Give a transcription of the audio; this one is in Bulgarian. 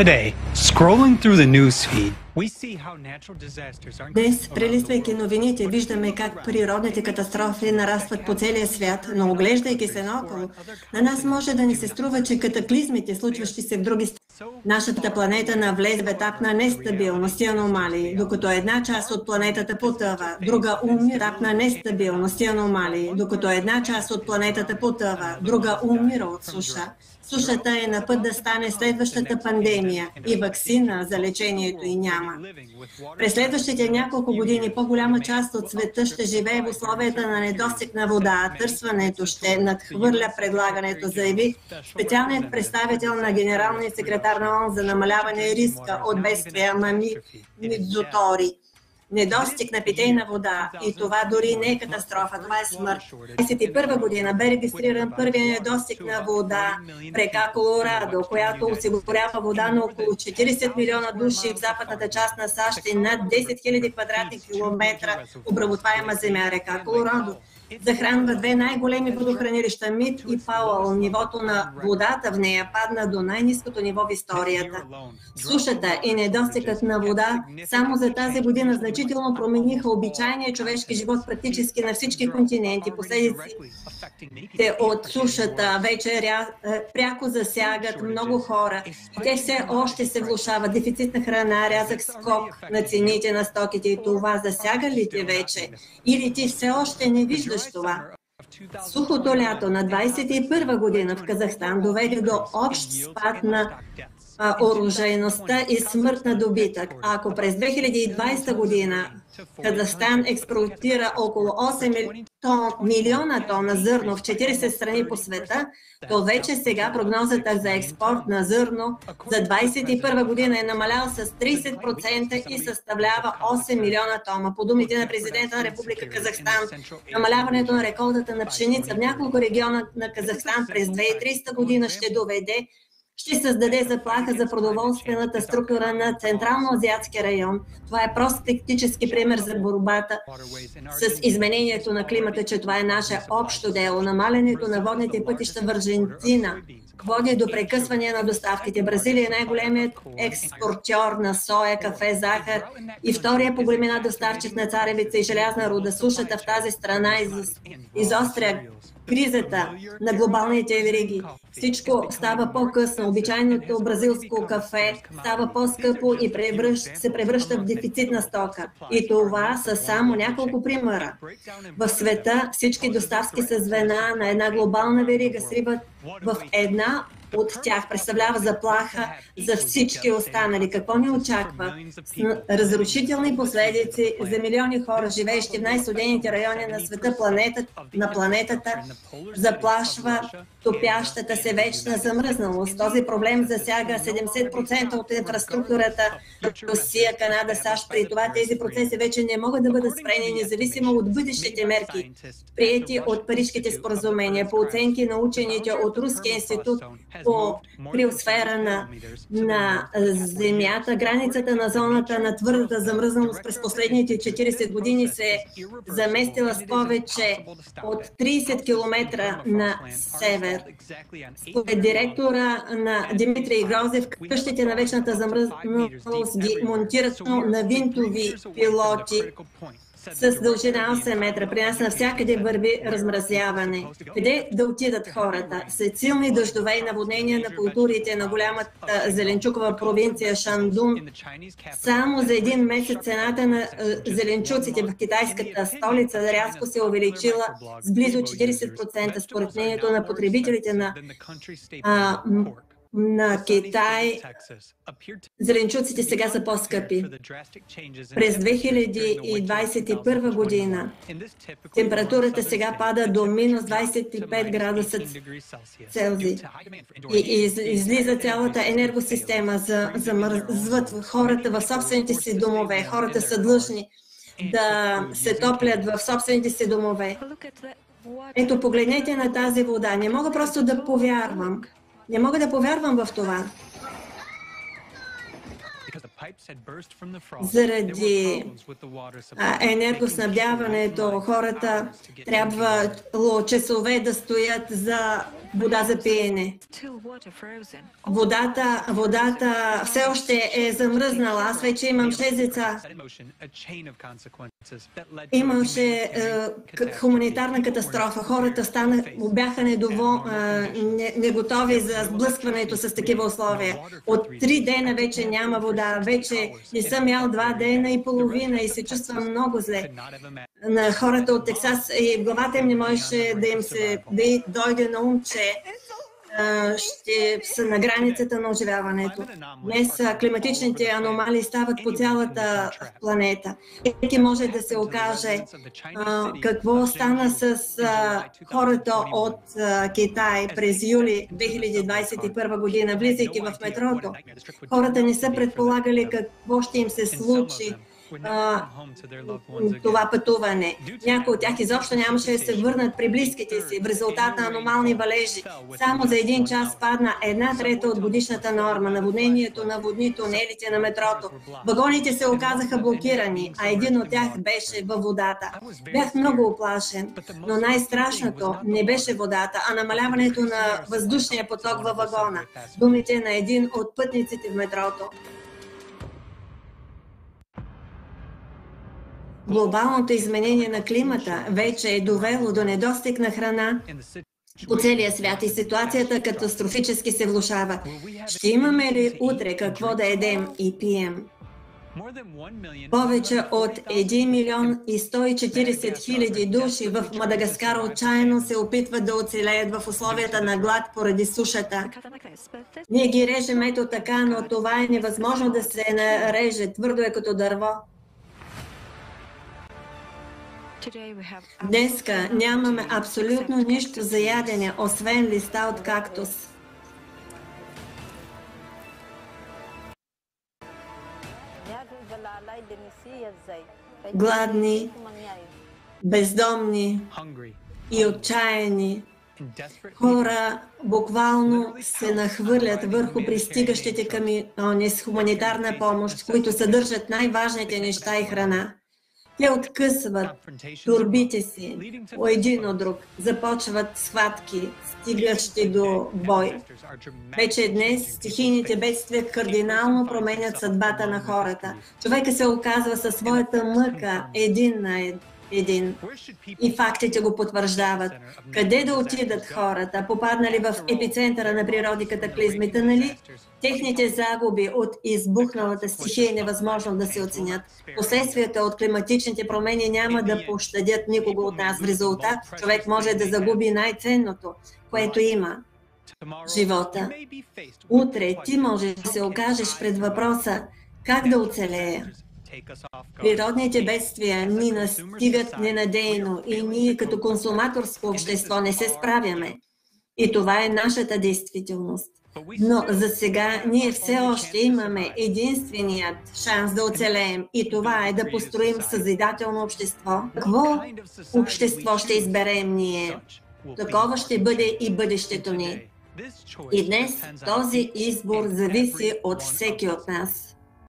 Today, scrolling through the newsfeed, we see how natural disasters are Днес, прелиствайки новините, виждаме как природните катастрофи нарастват по целия свят, но оглеждайки се наоколо, на нас може да ни се струва, че катаклизмите, случващи се в други страни, нашата планета навлезе в етап на нестабилност и аномалии, докато една част от планетата потъва, друга умира, етап на нестабилност и аномалии, докато една част от планетата потъва, друга умира от суша. Сушата е на път да стане следващата пандемия и ваксина за лечението й няма. През следващите няколко години по-голяма част от света ще живее в условията на недостиг на вода. Търсването ще надхвърля предлагането, заяви специалният представител на генералния секретар на ООН за намаляване риска от бедствия Мами Мидзутори. Недостиг на питейна вода, и това дори не е катастрофа, това е смърт. 2021 година бе регистриран първият недостиг на вода в река Колорадо, която осигурява вода на около 40 милиона души в западната част на САЩ и над 10 000 квадратни километра обработваема земя. Река Колорадо захранва две най-големи водохранилища Мид и Пауъл. Нивото на водата в нея падна до най-ниското ниво в историята. Сушата и недостигът на вода само за тази година значително промениха обичайния човешки живот практически на всички континенти. Последиците от сушата вече пряко засягат много хора. Те все още се влошават. Дефицит на храна, рязък скок на цените на стоките. И това засяга ли те вече? Или ти все още не виждаш това? Сухото лято на 2021 година в Казахстан доведе до общ спад на оръжейността и смърт на добитък. Ако през 2020 година Казахстан експортира около 8 милиона тона зърно в 40 страни по света, то вече сега прогнозата за експорт на зърно за 2021 година е намалял с 30% и съставлява 8 милиона тона. По думите на президента на Република Казахстан, намаляването на реколтата на пшеница в няколко региона на Казахстан през 2030 година ще създаде заплаха за продоволствената структура на Централно-азиатския район. Това е прост тактически пример за борбата с изменението на климата, че това е наше общо дело. Намалянето на водните пътища в Аржентина води до прекъсване на доставките. Бразилия е най-големият експортьор на соя, кафе, захар и втория по големина доставчик на царевица и желязна руда. Сушата в тази страна изостря кризата на глобалните вериги. Всичко става по-късно. Обичайното бразилско кафе става по-скъпо и се превръща в дефицитна стока. И това са само няколко примера. В света всички доставки са звена на една глобална верига сриват в една от тях, представлява заплаха за всички останали. Какво ни очаква? Разрушителни последици за милиони хора, живеещи в най-студените райони на света, на планетата, заплашва топящата се вечна замръзналост. Този проблем засяга 70% от инфраструктурата Русия, Канада, САЩ. При това тези процеси вече не могат да бъдат спрени, независимо от бъдещите мерки, приети от Парижките споразумения. По оценки на учените от Руския институт по криосфера на Земята, границата на зоната на твърдата замръзналост през последните 40 години се е заместила с повече от 30 км на север. Според директора на Димитрий Грозев, къщите на вечната замръзналост ги монтират на винтови пилоти с дължина 8 метра. При нас навсякъде върви размразяване. Къде да отидат хората? След силни дъждове и наводнения на културите на голямата зеленчукова провинция Шандун, само за един месец цената на зеленчуците в китайската столица рязко се увеличила с близо 40%. Според мнението на потребителите на Китай, зеленчуците сега са по-скъпи. През 2021 година температурата сега пада до минус 25 градуса Целзий. И излиза цялата енергосистема, замръзват хората в собствените си домове. Хората са длъжни да се топлят в собствените си домове. Ето, погледнете на тази вода. Не мога просто да повярвам. Не мога да повярвам в това. Заради енергоснабдяването хората трябвало часове да стоят за вода за пиене. Водата все още е замръзнала. Аз вече имам 6 деца. Имаше хуманитарна катастрофа. Хората бяха неготови за сблъскването с такива условия. От 3 дена вече няма вода. Вече не съм ял 2 дена и половина и се чувствам много зле. На хората от Тексас и в главата им не можеше да дойде на ум, че ще са на границата на оживяването. Днес климатичните аномалии стават по цялата планета. Всеки може да се окаже какво стана с хората от Китай през юли 2021 година, влизайки в метрото. Хората не са предполагали какво ще им се случи това пътуване. Някои от тях изобщо нямаше да се върнат при близките си в резултат на аномални валежи. Само за 1 час падна 1/3 от годишната норма. Наводнението наводни тунелите на метрото. Вагоните се оказаха блокирани, а един от тях беше във водата. Бях много уплашен, но най-страшното не беше водата, а намаляването на въздушния поток във вагона. Думите на един от пътниците в метрото. Глобалното изменение на климата вече е довело до недостиг на храна по целия свят и ситуацията катастрофически се влошава. Ще имаме ли утре какво да едем и пием? Повече от 1 милион и 140 хиляди души в Мадагаскар отчаяно се опитват да оцелеят в условията на глад поради сушата. Ние ги режем ето така, но това е невъзможно да се нареже, твърдо е като дърво. Днеска нямаме абсолютно нищо за ядене, освен листа от кактус. Гладни, бездомни и отчаяни хора буквално се нахвърлят върху пристигащите камиони с хуманитарна помощ, които съдържат най-важните неща и храна. Те откъсват торбите си един от друг, започват схватки, стигащи до бой. Вече днес стихийните бедствия кардинално променят съдбата на хората. Човека се оказва със своята мъка един на един. И фактите го потвърждават. Къде да отидат хората, попаднали в епицентъра на природни катаклизмите, нали? Техните загуби от избухналата стихия е невъзможно да се оценят. Последствията от климатичните промени няма да пощадят никого от нас. В резултат човек може да загуби най-ценното, което има – живота. Утре ти можеш да се окажеш пред въпроса как да оцелея. Природните бедствия ни настигат ненадейно и ние като консуматорско общество не се справяме. И това е нашата действителност. Но за сега ние все още имаме единственият шанс да оцелеем и това е да построим съзидателно общество. Какво общество ще изберем ние? Такова ще бъде и бъдещето ни. И днес този избор зависи от всеки от нас.